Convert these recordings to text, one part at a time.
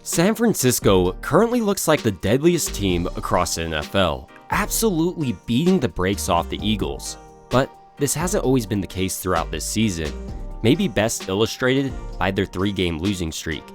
San Francisco currently looks like the deadliest team across the NFL, absolutely beating the brakes off the Eagles. But this hasn't always been the case throughout this season, maybe best illustrated by their 3-game losing streak,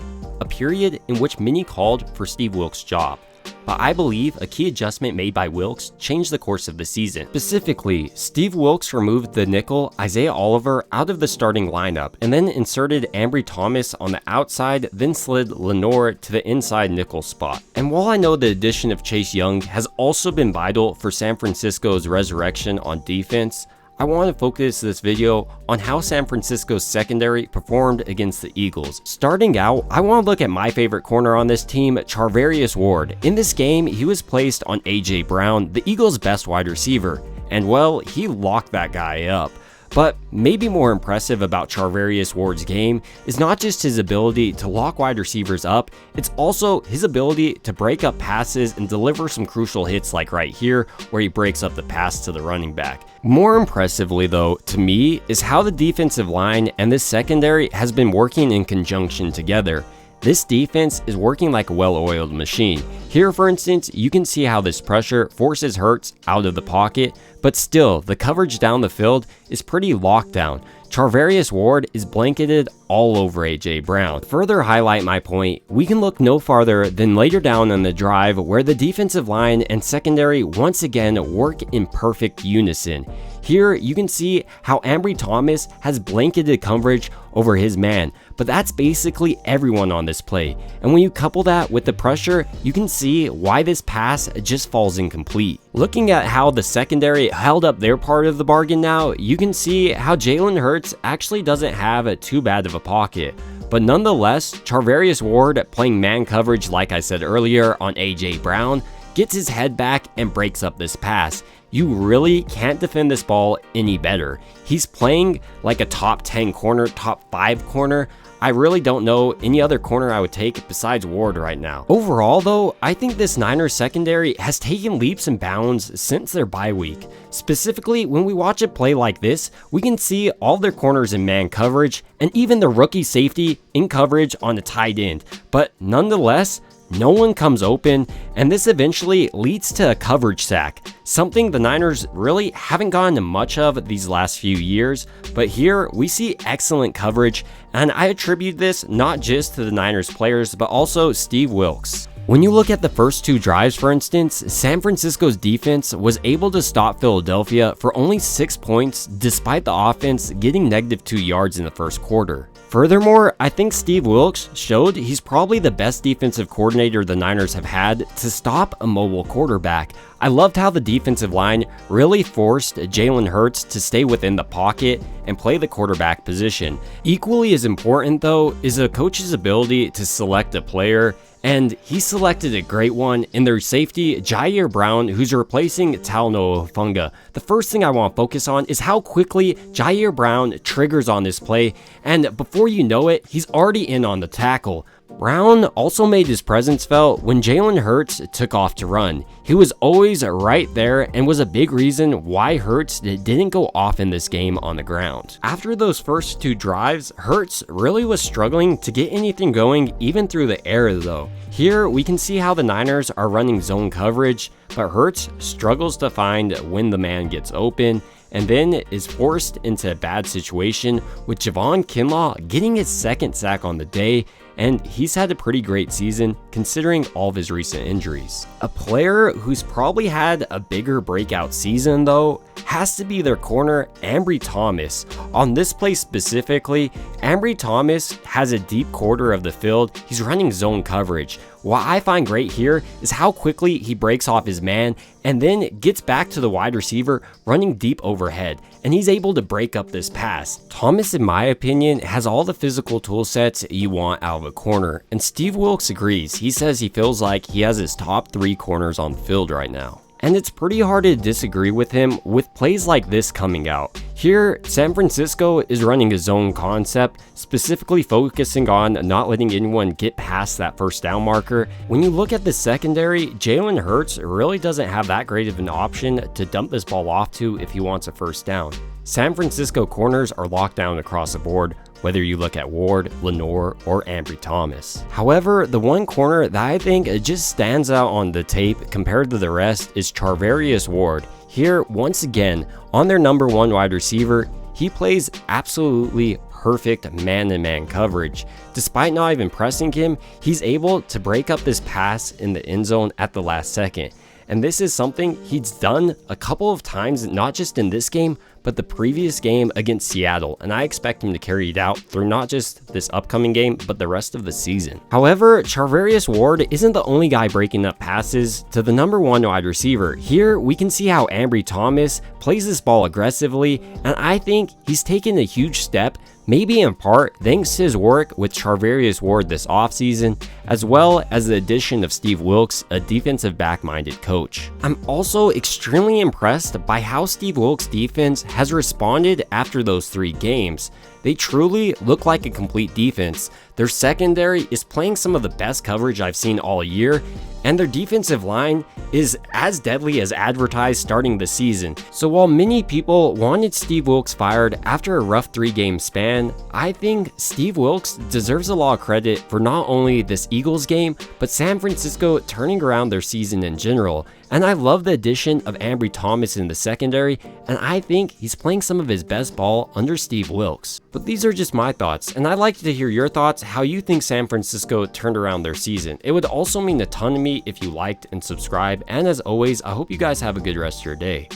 a period in which many called for Steve Wilks' job. But I believe a key adjustment made by Wilks changed the course of the season. Specifically, Steve Wilks removed the nickel Isaiah Oliver out of the starting lineup and then inserted Ambry Thomas on the outside, then slid Lenore to the inside nickel spot. And while I know the addition of Chase Young has also been vital for San Francisco's resurrection on defense, I want to focus this video on how San Francisco's secondary performed against the Eagles. Starting out, I want to look at my favorite corner on this team, Charvarius Ward. In this game, he was placed on Jer Brown, the Eagles' best wide receiver, and well, he locked that guy up. But maybe more impressive about Charvarius Ward's game is not just his ability to lock wide receivers up, it's also his ability to break up passes and deliver some crucial hits like right here where he breaks up the pass to the running back. More impressively though, to me, is how the defensive line and this secondary has been working in conjunction together. This defense is working like a well-oiled machine. Here, for instance, you can see how this pressure forces Herz out of the pocket, but still, the coverage down the field is pretty locked down. Charvarius Ward is blanketed all over Jer Brown. To further highlight my point, we can look no farther than later down on the drive where the defensive line and secondary once again work in perfect unison. Here, you can see how Ambry Thomas has blanketed coverage over his man, but that's basically everyone on this play. And when you couple that with the pressure, you can see why this pass just falls incomplete. Looking at how the secondary held up their part of the bargain now, you can see how Jalen Hurts actually doesn't have too bad of a pocket. But nonetheless, Charvarius Ward, playing man coverage like I said earlier on Jer Brown, gets his head back and breaks up this pass. You really can't defend this ball any better. He's playing like a top 10 corner, top 5 corner. I really don't know any other corner I would take besides Ward right now. Overall though, I think this Niners secondary has taken leaps and bounds since their bye week. Specifically, when we watch it play like this, we can see all their corners in man coverage and even the rookie safety in coverage on the tight end. But nonetheless, no one comes open, and this eventually leads to a coverage sack, something the Niners really haven't gotten much of these last few years, but here we see excellent coverage, and I attribute this not just to the Niners players, but also Steve Wilks. When you look at the first 2 drives, for instance, San Francisco's defense was able to stop Philadelphia for only 6 points despite the offense getting -2 yards in the first quarter. Furthermore, I think Steve Wilks showed he's probably the best defensive coordinator the Niners have had to stop a mobile quarterback. I loved how the defensive line really forced Jalen Hurts to stay within the pocket and play the quarterback position. Equally as important though is a coach's ability to select a player, and he selected a great one in their safety, Jer Brown, who's replacing Talanoa Hufanga. The first thing I want to focus on is how quickly Jer Brown triggers on this play, and before you know it, he's already in on the tackle. Brown also made his presence felt when Jalen Hurts took off to run. He was always right there and was a big reason why Hurts didn't go off in this game on the ground. After those first 2 drives, Hurts really was struggling to get anything going even through the air though. Here we can see how the Niners are running zone coverage, but Hurts struggles to find when the man gets open, and then is forced into a bad situation with Javon Kinlaw getting his 2nd sack on the day, and he's had a pretty great season considering all of his recent injuries. A player who's probably had a bigger breakout season though has to be their corner, Ambry Thomas. On this play specifically, Ambry Thomas has a deep quarter of the field. He's running zone coverage. What I find great here is how quickly he breaks off his man and then gets back to the wide receiver running deep overhead, and he's able to break up this pass. Thomas, in my opinion, has all the physical tool sets you want out of a corner, and Steve Wilks agrees. He says he feels like he has his top 3 corners on the field right now. And it's pretty hard to disagree with him with plays like this coming out. Here, San Francisco is running a zone concept, specifically focusing on not letting anyone get past that first down marker. When you look at the secondary, Jalen Hurts really doesn't have that great of an option to dump this ball off to if he wants a first down. San Francisco corners are locked down across the board, whether you look at Ward, Lenore, or Ambry Thomas. However, the one corner that I think just stands out on the tape compared to the rest is Charvarius Ward. Here, once again, on their number 1 wide receiver, he plays absolutely perfect man-to-man coverage. Despite not even pressing him, he's able to break up this pass in the end zone at the last second. And this is something he's done a couple of times, not just in this game, but the previous game against Seattle, and I expect him to carry it out through not just this upcoming game, but the rest of the season. However, Charvarius Ward isn't the only guy breaking up passes to the number 1 wide receiver. Here, we can see how Ambry Thomas plays this ball aggressively, and I think he's taken a huge step, maybe in part thanks to his work with Charvarius Ward this offseason, as well as the addition of Steve Wilks, a defensive back-minded coach. I'm also extremely impressed by how Steve Wilks' defense has responded after those 3 games. They truly look like a complete defense. Their secondary is playing some of the best coverage I've seen all year, and their defensive line is as deadly as advertised starting the season. So while many people wanted Steve Wilks fired after a rough 3-game span, I think Steve Wilks deserves a lot of credit for not only this Eagles game, but San Francisco turning around their season in general. And I love the addition of Ambry Thomas in the secondary, and I think he's playing some of his best ball under Steve Wilks. But these are just my thoughts, and I'd like to hear your thoughts, how you think San Francisco turned around their season. It would also mean a ton to me if you liked and subscribed, and as always, I hope you guys have a good rest of your day.